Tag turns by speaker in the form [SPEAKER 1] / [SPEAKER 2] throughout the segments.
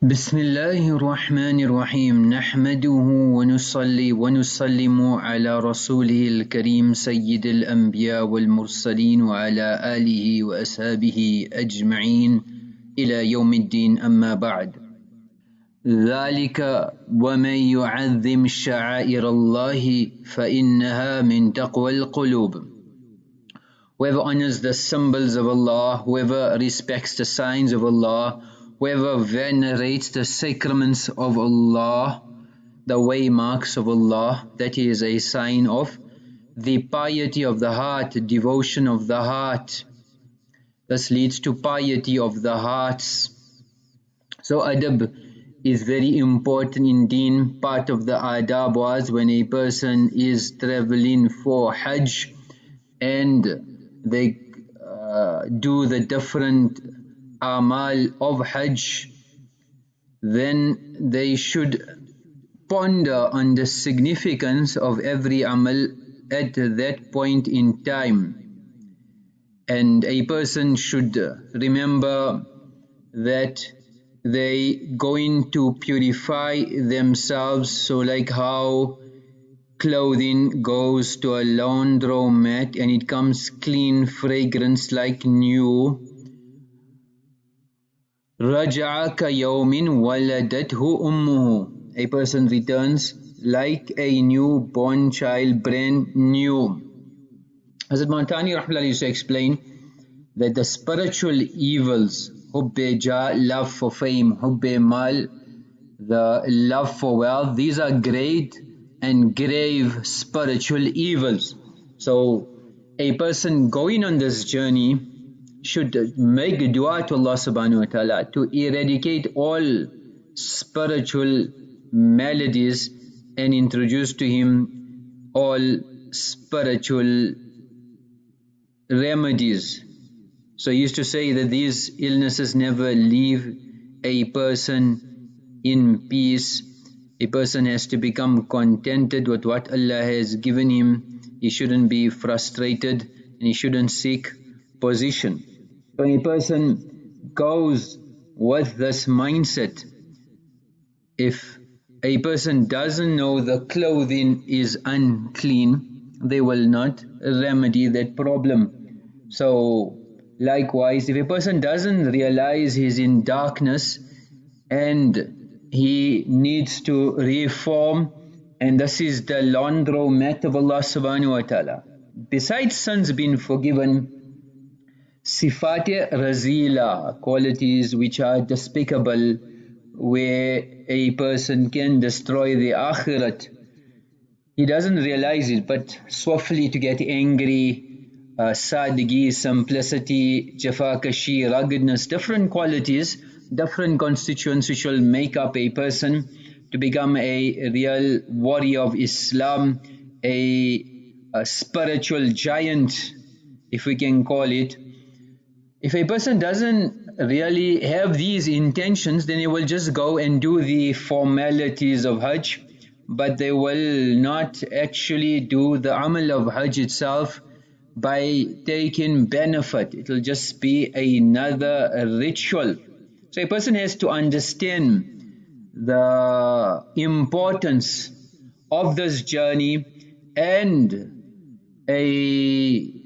[SPEAKER 1] بسم الله الرحمن الرحيم نحمده ونصلي ونسلم على رسوله الكريم سيد الأنبياء والمرسلين وعلى آله وأصحابه أجمعين إلى يوم الدين أما بعد ذلك ومن يعظم شعائر الله فإنها من تقوى القلوب. Whoever honors the symbols of Allah, whoever respects the signs of Allah, whoever venerates the sacraments of Allah, the waymarks of Allah, that is a sign of the piety of the heart, devotion of the heart. This leads to piety of the hearts. So adab is very important in deen. Part of the adab was when a person is traveling for Hajj and they do the different amal of Hajj, then they should ponder on the significance of every amal at that point in time. And a person should remember that they going to purify themselves, so like how clothing goes to a laundromat and it comes clean, fragrance like new. رَجَعَ كَيَوْمٍ وَلَدَتْهُ أُمُّهُ. A person returns like a newborn child, brand new. Hazrat Mantani rahimahullah used to explain that the spiritual evils, hubbe jah, love for fame, hubbe mal, the love for wealth, these are great and grave spiritual evils. So a person going on this journey should make dua to Allah subhanahu wa ta'ala to eradicate all spiritual maladies and introduce to him all spiritual remedies. So he used to say that these illnesses never leave a person in peace. A person has to become contented with what Allah has given him. He shouldn't be frustrated and he shouldn't seek position. When a person goes with this mindset, if a person doesn't know the clothing is unclean, they will not remedy that problem. So likewise, if a person doesn't realize he's in darkness and he needs to reform, and this is the laundromat of Allah subhanahu wa ta'ala, besides sins being forgiven, Sifat razila, qualities which are despicable, where a person can destroy the akhirat. He doesn't realize it, but swiftly to get angry, sadigi, simplicity, jafakashi, ruggedness, different qualities, different constituents which will make up a person to become a real warrior of Islam, a spiritual giant, if we can call it. If a person doesn't really have these intentions, then he will just go and do the formalities of Hajj, but they will not actually do the amal of Hajj itself by taking benefit. It will just be another ritual. So a person has to understand the importance of this journey and a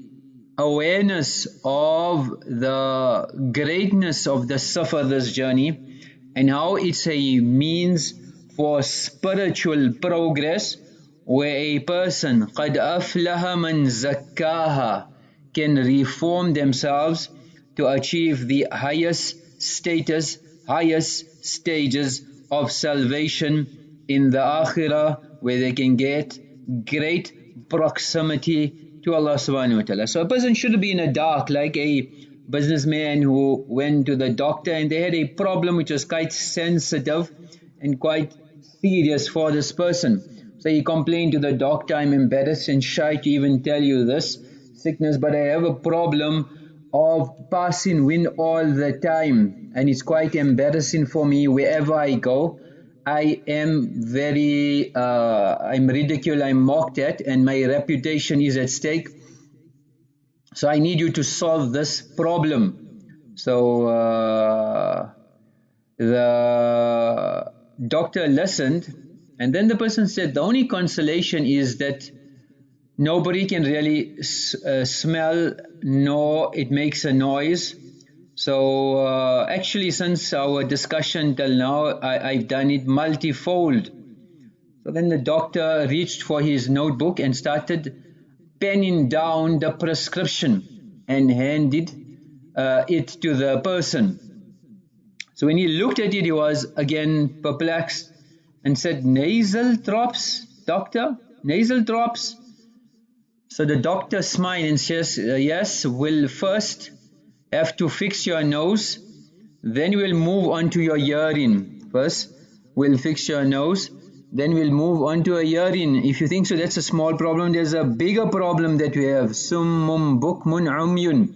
[SPEAKER 1] awareness of the greatness of the safar, this journey, and how it's a means for spiritual progress, where a person قَدْ أَفْلَهَ مَنْ زَكَّاهَا can reform themselves to achieve the highest status, highest stages of salvation in the akhirah, where they can get great proximity to Allah subhanahu wa ta'ala. So a person shouldn't be in a dark, like a businessman who went to the doctor and they had a problem which was quite sensitive and quite serious for this person. So he complained to the doctor, I'm embarrassed and shy to even tell you this sickness, but I have a problem of passing wind all the time and it's quite embarrassing for me wherever I go. I am very, I'm ridiculed, I'm mocked at, and my reputation is at stake. So I need you to solve this problem. So the doctor listened, and then the person said the only consolation is that nobody can really smell nor it makes a noise. So actually since our discussion till now I've done it multifold. So then the doctor reached for his notebook and started penning down the prescription and handed it to the person. So when he looked at it, he was again perplexed and said, "Nasal drops, doctor? Nasal drops?" So the doctor smiled and says, "Yes, we'll first have to fix your nose, then we'll move on to your hearing. First, we'll fix your nose, then we'll move on to a hearing." If you think so, that's a small problem. There's a bigger problem that we have. Summum bukmun umyun.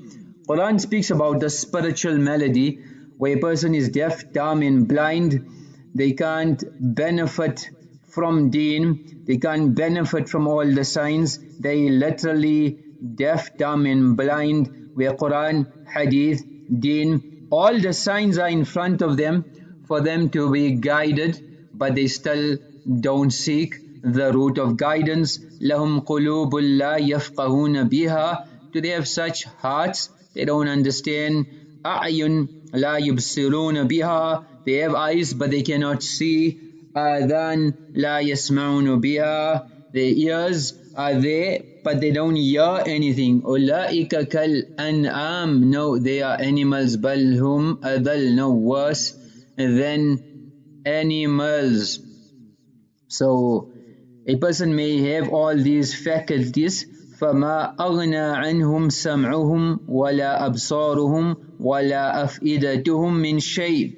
[SPEAKER 1] Quran speaks about the spiritual malady where a person is deaf, dumb and blind. They can't benefit from deen, they can't benefit from all the signs. They literally deaf, dumb and blind, where Quran, Hadith, deen, all the signs are in front of them for them to be guided, but they still don't seek the route of guidance. Lahum qulubul la yafqahuna biha. Do they have such hearts? They don't understand. A'yun la yubsiruna biha. They have eyes but they cannot see. Adhan la yasma'una biha. Their ears are there but they don't hear anything. Ulaika kal an'am. No, they are animals. Bal hum adal. No, worse than animals. So a person may have all these faculties. فَمَا أَغْنَى عَنْهُمْ سَمْعُهُمْ وَلَا أَبْصَارُهُمْ وَلَا أَفْئِدَتُهُمْ مِنْ شَيْءٍ.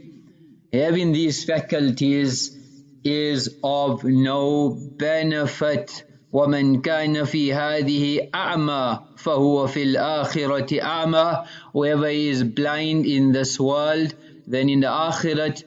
[SPEAKER 1] Having these faculties is of no benefit. وَمَنْ كَانَ فِي هَذِهِ أَعْمَى فَهُوَ فِي الْآخِرَةِ أَعْمَى. Whoever is blind in this world, then in the Akhirat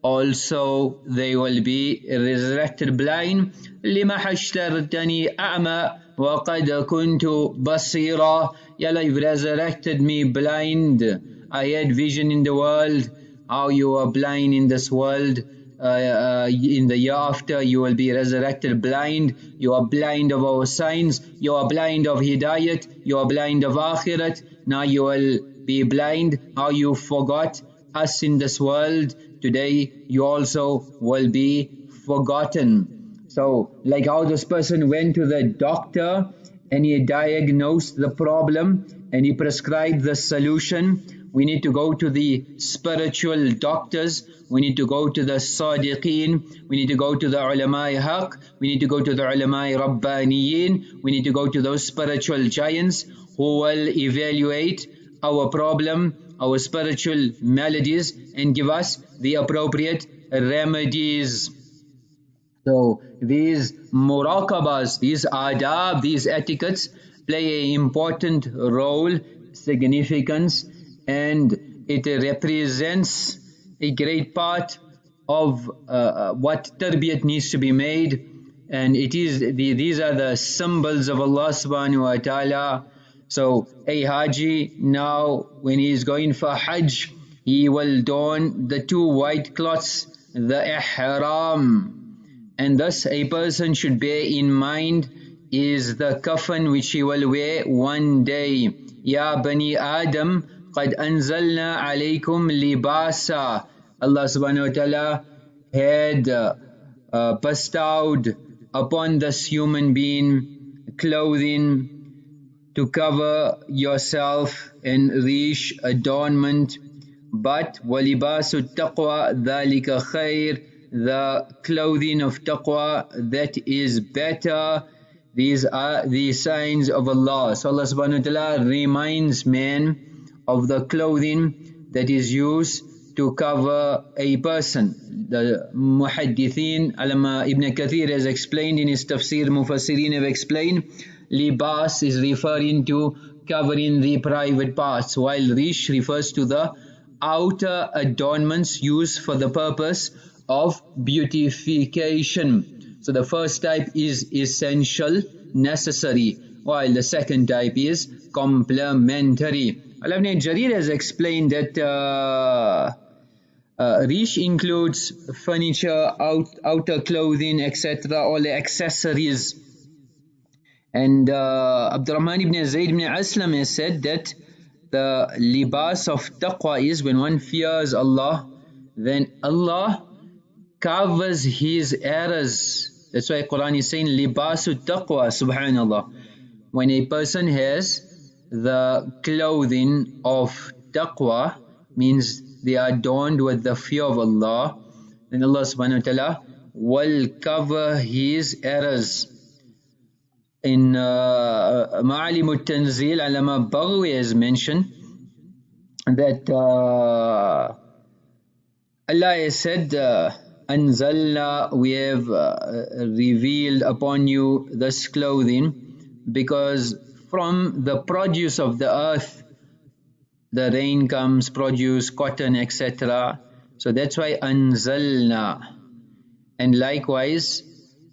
[SPEAKER 1] also they will be resurrected blind. لِمَا حَشْتَرْتَنِي أَعْمَى وَقَدْ كُنْتُ بَصِيرًا. Ya Allah, you've resurrected me blind. I had vision in the world. How you are blind in this world, in the year after you will be resurrected blind. You are blind of our signs, you are blind of Hidayat, you are blind of Akhirat. Now you will be blind. How you forgot us in this world, today you also will be forgotten. So like how this person went to the doctor and he diagnosed the problem and he prescribed the solution, we need to go to the spiritual doctors, we need to go to the Sadiqeen, we need to go to the Ulama Haq, we need to go to the Ulama Rabbaniyin, we need to go to those spiritual giants who will evaluate our problem, our spiritual maladies, and give us the appropriate remedies. So these muraqabas, these adab, these etiquettes play an important role, significance, and it represents a great part of what tarbiyat needs to be made, and it is these are the symbols of Allah subhanahu wa ta'ala. So a Haji now when he is going for Hajj, he will don the two white cloths, the Ihraam, and thus a person should bear in mind is the kafan which he will wear one day. Ya Bani Adam, قَدْ أَنزَلْنَا عَلَيْكُمْ لِبَاسًا. Allah subhanahu wa ta'ala had bestowed upon this human being clothing to cover yourself and reach adornment. But وَلِبَاسُ التَّقْوَى ذَلِكَ خَيْرٌ. The clothing of taqwa, that is better. These are the signs of Allah. So Allah subhanahu wa ta'ala reminds man of the clothing that is used to cover a person. The muhaddithin, Allama Ibn Kathir has explained in his tafsir, Mufassirin have explained, libas is referring to covering the private parts, while rish refers to the outer adornments used for the purpose of beautification. So the first type is essential, necessary, while the second type is complementary. Ibn Jarir has explained that Rish includes furniture, outer clothing, etc., all the accessories. And Abdur-Rahman bin Zayd bin Aslam has said that the libas of taqwa is when one fears Allah, then Allah covers his errors. That's why Quran is saying libasu taqwa, subhanallah. When a person has the clothing of taqwa, means they are adorned with the fear of Allah, then Allah subhanahu wa ta'ala will cover his errors. In Ma'alim al-Tanzil, Allama Baghawis has mentioned that Allah has said, Anzalna, we have revealed upon you this clothing, because from the produce of the earth, the rain comes, produce, cotton, etc. So that's why Anzalna. And likewise,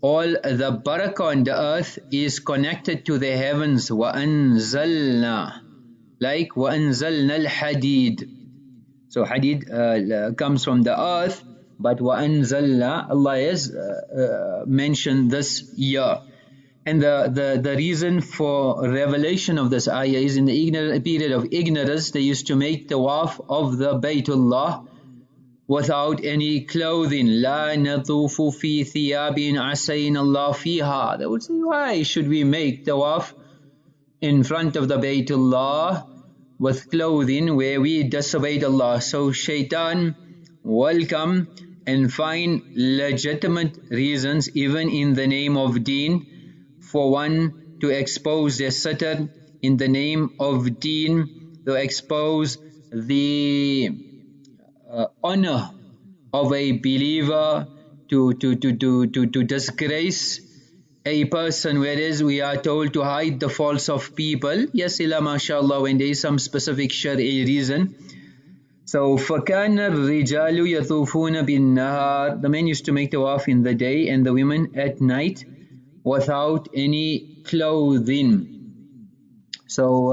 [SPEAKER 1] all the barakah on the earth is connected to the heavens. وَأَنزَلْنَا, like وَأَنزَلْنَا الْحَدِيدِ. So hadid comes from the earth, but وَأَنزَلْنَا, Allah has mentioned this year. And the reason for revelation of this ayah is in the period of ignorance, they used to make tawaf of the Baytullah without any clothing. La natufu fi thiyabin asayn Allah fiha. They would say, why should we make tawaf in front of the Baytullah with clothing where we disobeyed Allah? So shaitan will come and find legitimate reasons, even in the name of deen, for one to expose their sitter in the name of deen, to expose the honor of a believer, to disgrace a person, whereas we are told to hide the faults of people. Yes, illa mashallah, when there is some specific shari'i reason. So فَكَانَ الرِّجَالُ يَطُوفُونَ بِالنَّهَارِ, the men used to make tawaf in the day and the women at night without any clothing. So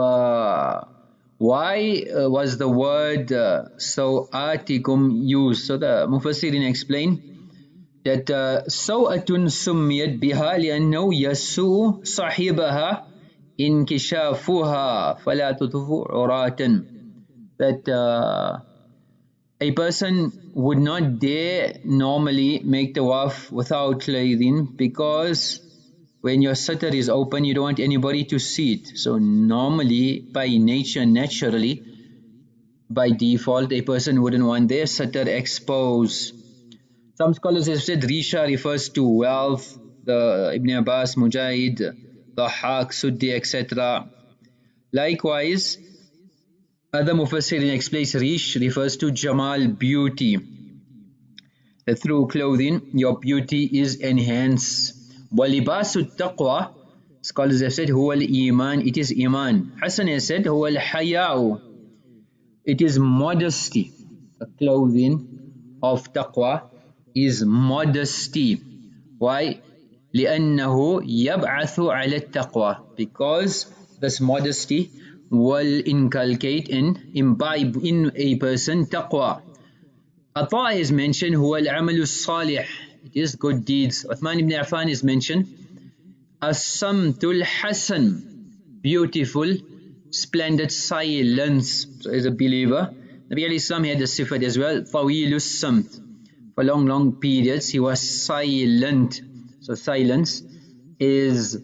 [SPEAKER 1] why was the word sawatikum used? So the Mufassirin explain that sawatun summiyat biha li'annahu yasu sahibaha inkishafuha fala tutufu uratan. That a person would not dare normally make tawaf without clothing, because when your sitter is open, you don't want anybody to see it. So normally, by nature, naturally, by default, a person wouldn't want their sitter exposed. Some scholars have said Risha refers to wealth, the Ibn Abbas, Mujahid, the Haq, Suddi, etc. Likewise, other Mufassirin explains Rish refers to Jamal, beauty. That through clothing, your beauty is enhanced. وَلِبَاسُ التَّقْوَى, scholars have said, هُوَ الْإِيمَانِ, it is Iman. Hassan has said, هُوَ الْحَيَاءُ, it is modesty. The clothing of taqwa is modesty. Why? لِأَنَّهُ يَبْعَثُ عَلَى التَّقْوَى, because this modesty will inculcate and imbibe in a person taqwa. Ata is mentioned, huwa al-amalu salih, it is good deeds. Uthman ibn Affan is mentioned, as-samtul hasan, beautiful, splendid silence. So as a believer, Nabi alayhi salam had a sifat as well, tawilus samt, for long periods he was silent. So silence is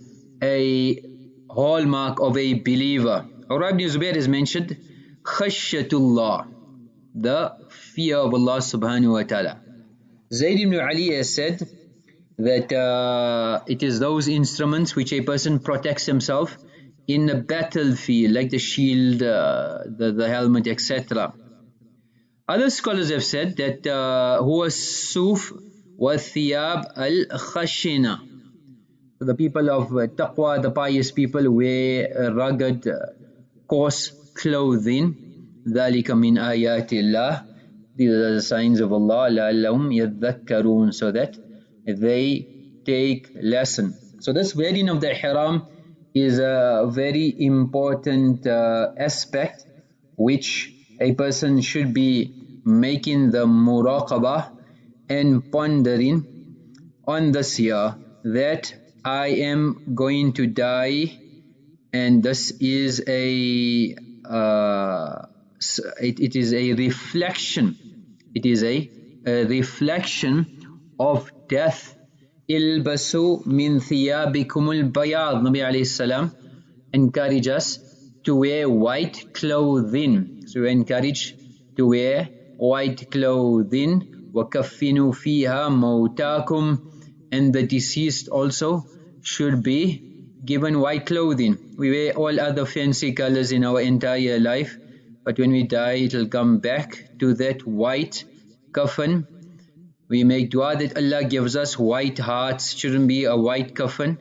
[SPEAKER 1] a hallmark of a believer. Umar ibn Zubair is mentioned, khashyatullah, the fear of Allah subhanahu wa ta'ala. Zayd ibn Ali has said that it is those instruments which a person protects himself in a battlefield, like the shield, the helmet, etc. Other scholars have said that huwa suf wa thiyab al-khashina. The people of taqwa, the pious people, wear rugged, coarse clothing. ذَلِكَ مِنْ آيَاتِ اللَّهِ, these are the signs of Allah, لَعَلَّهُمْ يَذَّكَّرُونَ, so that they take lesson. So this wearing of the ihram is a very important aspect which a person should be making the muraqabah and pondering on this year that I am going to die, and this is it is a reflection. It is a reflection of death. Ilbasu min thiyabikumul bayad. Nabi alayhi salam encourage us to wear white clothing. So we encourage to wear white clothing. وَكَفِّنُوا فِيهَا مَوْتَاكُمْ. And the deceased also should be given white clothing. We wear all other fancy colors in our entire life, but when we die it will come back to that white coffin. We make dua that Allah gives us white hearts. Shouldn't be a white coffin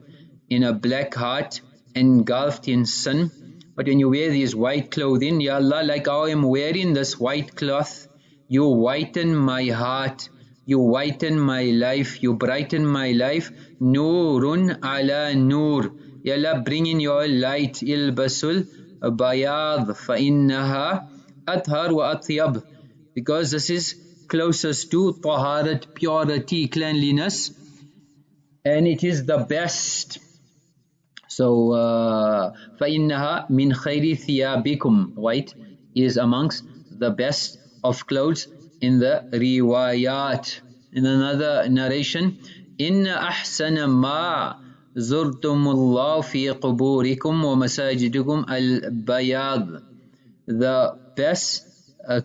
[SPEAKER 1] in a black heart engulfed in sin. But when you wear these white clothing, Ya Allah, like how I am wearing this white cloth, you whiten my heart, you whiten my life, you brighten my life. Noorun ala noor. Ya Allah, bring in your light. Ilbasul bayad fa innaha athhar wa athyab. Because this is closest to taharat, purity, cleanliness, and it is the best. So فَإِنَّهَا مِنْ خَيْرِ ثِيَابِكُمْ. White is amongst the best of clothes in the riwayat. In another narration, إِنَّ أَحْسَنَ مَا زُرْتُمُ اللَّهُ فِي قُبُورِكُمْ وَمَسَاجِدِكُمْ الْبَيَاضِ. The best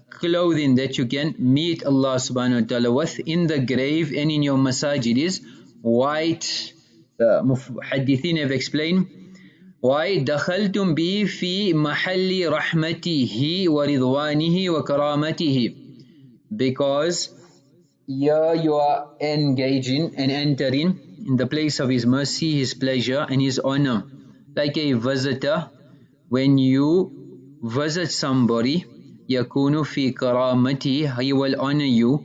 [SPEAKER 1] clothing that you can meet Allah subhanahu wa ta'ala with in the grave and in your masajid is white. The muhaddithin have explained why دخلتم به في محل رحمته ورضوانه وكرامته, because here you are engaging and entering in the place of His mercy, His pleasure and His honor. Like a visitor, when you visit somebody, yakunu fi karamati, He will honor you.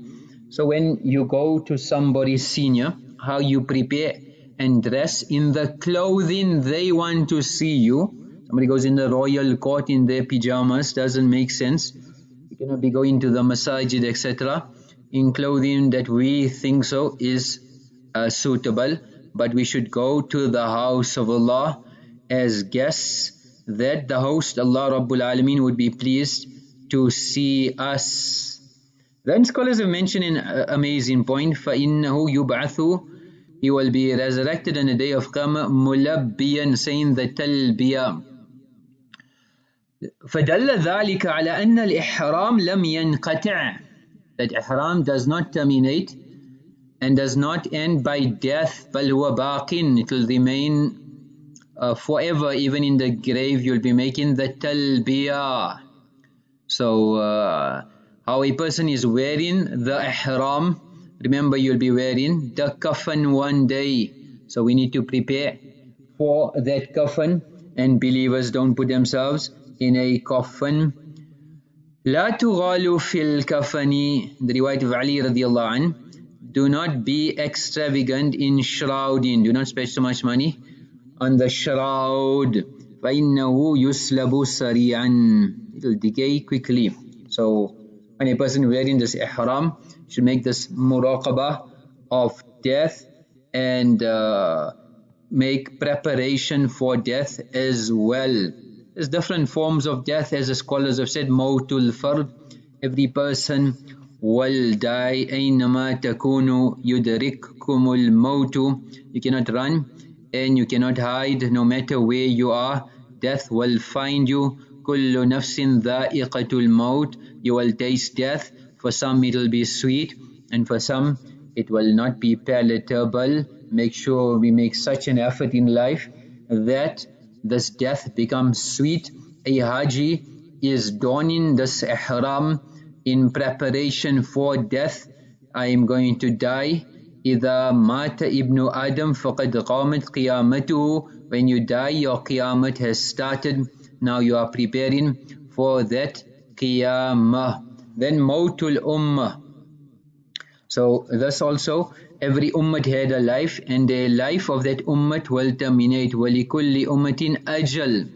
[SPEAKER 1] So when you go to somebody's senior, how you prepare and dress in the clothing they want to see you. Somebody goes in the royal court in their pyjamas, doesn't make sense. You cannot be going to the masajid, etc. in clothing that we think so is suitable, but we should go to the house of Allah as guests, that the host Allah Rabbul Alameen would be pleased to see us. Then scholars have mentioned an amazing point, فَإِنَّهُ يُبْعَثُ. He will be resurrected on the day of Qiyamah mulabbiyan, saying the talbiya. فَدَلَّ ذَلِكَ عَلَى أَنَّ الْإِحْرَامِ لَمْ يَنْقَطِعْ. That Ihraam does not terminate and does not end by death, بَلْ هُوَ بَاقٍ. It will remain forever. Even in the grave you'll be making the talbiya. So how a person is wearing the Ihraam, remember you'll be wearing the coffin one day. So we need to prepare for that coffin, and believers don't put themselves in a coffin. لا تغالوا في الكفن. The riwayat of Ali radhiyallahu anhu. Do not be extravagant in shrouding. Do not spend so much money on the shroud. فَإِنَّهُ يُسْلَبُ سَرِيعًا. It will decay quickly. So when a person wearing this ihram should make this muraqabah of death and make preparation for death as well. There's different forms of death, as the scholars have said. Mautul fard, every person will die. Aynama takunu yudrikkumul mautu. You cannot run and you cannot hide. No matter where you are, death will find you. Kullu nafsin dha'iqatul maut. You will taste death. For some it will be sweet, and for some it will not be palatable. Make sure we make such an effort in life that this death becomes sweet. A Haji is donning this ihram in preparation for death. I am going to die. إِذَا مَاتَ ibnu Adam فَقَدْ قَامَتْ قِيَامَتُهُ. When you die, your qiyamah has started. Now you are preparing for that qiyamah. Then mautul ummah. So this also, every ummah had a life, and the life of that ummah will terminate. وَلِكُلِّ أُمَّةٍ أَجَلٍ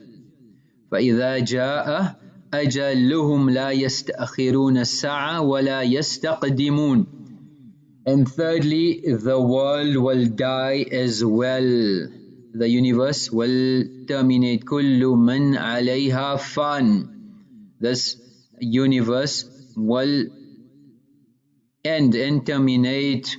[SPEAKER 1] فَإِذَا جَاءَ أجلهم لا يستأخرون الساعة ولا يستقدمون. And thirdly, the world will die as well. The universe will terminate. كل من عليها فان. This universe will end and terminate.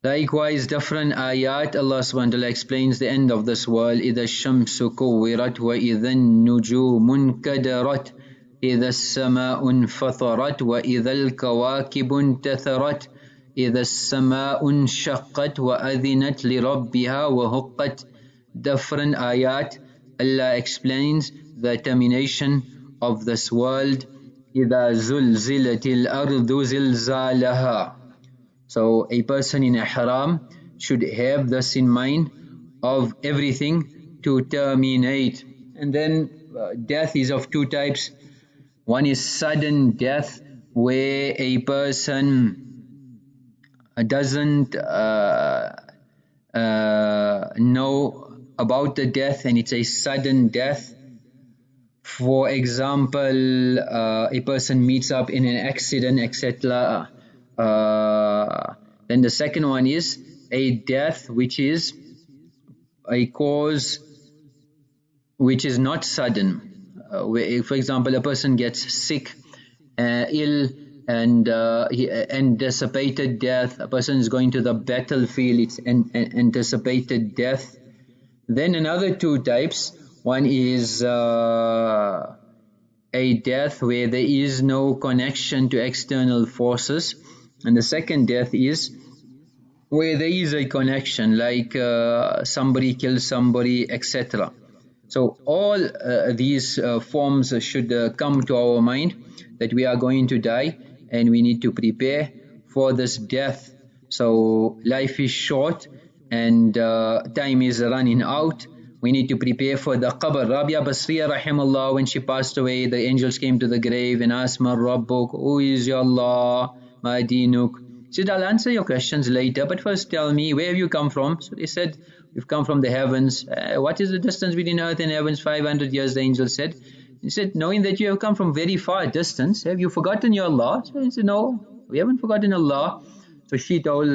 [SPEAKER 1] Likewise, different ayat, Allah subhanahu wa ta'ala explains the end of this world. إِذَا الشَّمْسُ كُوِّرَتْ وَإِذَا النُّجُومُ انْكَدَرَتْ إِذَا السَّمَاءُ انْفَطَرَتْ وَإِذَا الْكَوَاكِبُ انْتَثَرَتْ إِذَا السَّمَاءُ انشَقَّتْ وَأَذِنَتْ لِرَبِّهَا وَهُقَّتْ. Different ayat, Allah explains the termination of this world. إِذَا زُلْزِلَتِ الْأَرْضُ زِلْزَالَهَا. So a person in Ihraam should have this in mind of everything to terminate. And then death is of two types. One is sudden death, where a person doesn't know about the death and it's a sudden death. For example, a person meets up in an accident, etc. Then the second one is a death which is a cause which is not sudden. For example, a person gets sick, ill, and anticipated death. A person is going to the battlefield, it's an anticipated death. Then another two types. One is a death where there is no connection to external forces, and the second death is where there is a connection, like somebody kills somebody, etc. So all these forms should come to our mind, that we are going to die and we need to prepare for this death. So life is short and time is running out. We need to prepare for the qabr. Rabi'a Basriyyah, rahimahullah, when she passed away, the angels came to the grave and asked, "Man Rabbuk?" Who is your Allah? Ma dinuk? She said, "I'll answer your questions later, but first tell me, where have you come from?" So they said, "We've come from the heavens." What is the distance between earth and heavens? 500 years, the angel said. He said, "Knowing that you have come from very far distance, have you forgotten your Allah?" So he said, "No, we haven't forgotten Allah." So she told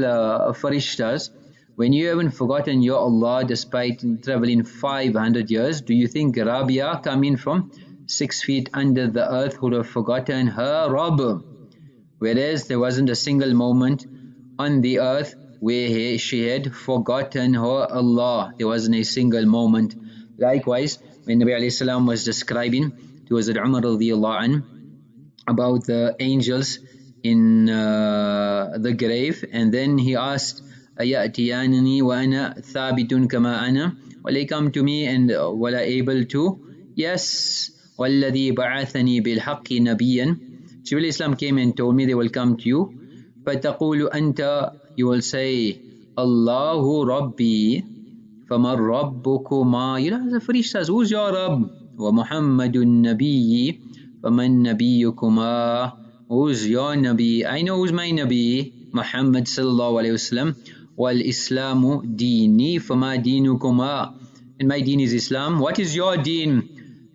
[SPEAKER 1] Farishtas, "When you haven't forgotten your Allah despite traveling 500 years, do you think Rabi'a coming from 6 feet under the earth would have forgotten her Rabb?" Whereas there wasn't a single moment on the earth where she had forgotten her Allah. There wasn't a single moment. Likewise, when Nabi alayhi salam was describing to Umar radhiyallahu anhu about the angels in the grave, and then he asked, "Ayatiyanani wa ana thabitun kama ana?" Will they come to me and will I able to? Yes. وَالَّذِي بَعَثَنِي بِالْحَقِّ نَبِيًّا. Jibreel Islam came and told me they will come to you. فَتَقُولُ أَنْتَ, you will say, "Allahu Rabbi." فَمَنْ رَبُّكُمَا. You know, the Farishtas, who's your Rabb? وَمُحَمَّدٌ نَبِيِّي. فَمَنْ نَبِيُّكُمَا. Who's your Nabi? I know who's my Nabi, Muhammad sallallahu alayhi wasallam. وَالْإِسْلَامُ دِينِي فَمَا دِينُكُمَا. And my deen is Islam. What is your deen?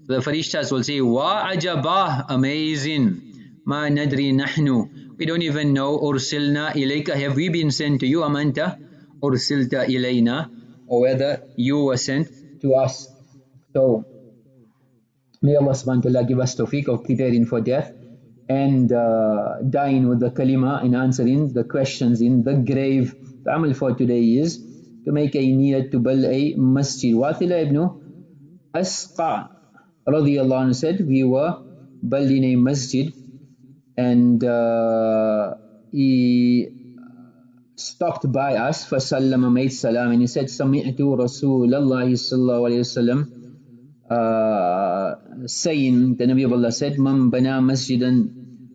[SPEAKER 1] The Farishtas will say, "Wa ajabah, amazing. Ma nadri nahnu." We don't even know. "Ursilna ilayka." Have we been sent to you? "Amanta ursilta ilayna." Or whether you were sent to us. So may Allah subhanahu wa ta'ala give us tawfiq of preparing for death and dying with the kalima and answering the questions in the grave. The amal for today is to make a niyat to build a masjid. Wathila ibn Asqa radhiyallahu anhu said, we were building a masjid and he stopped by us, فَسَلَّمَ, made salam, and he said, سَمِعْتُ رَسُولَ اللَّهِ صَلَّى اللَّهُ عَلَيْهِ وَسَلَّمَ saying, the Nabi of Allah said, "Man bana masjidan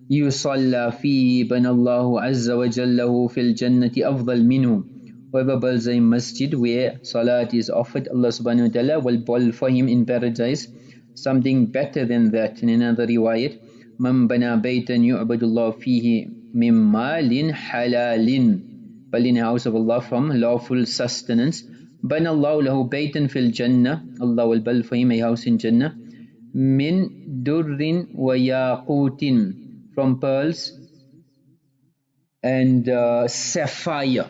[SPEAKER 1] yusalla fi bana Allahu azza wa jallahu fil jannati afdal minhu." Whoever builds a masjid where salat is offered, Allah subhanahu wa ta'ala will build for him in paradise something better than that. In another riwayat, "Man bana baytan yu'badullahu fihi min malin halalin." Building a house of Allah from lawful sustenance. "Bana Allahu lahu baytan fil jannah." Allah will build for him a house in Jannah. min durrin wa yaqutin, from pearls and sapphire.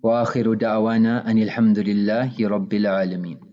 [SPEAKER 1] Wa akhiru da'wana anil hamdulillahi rabbil alameen.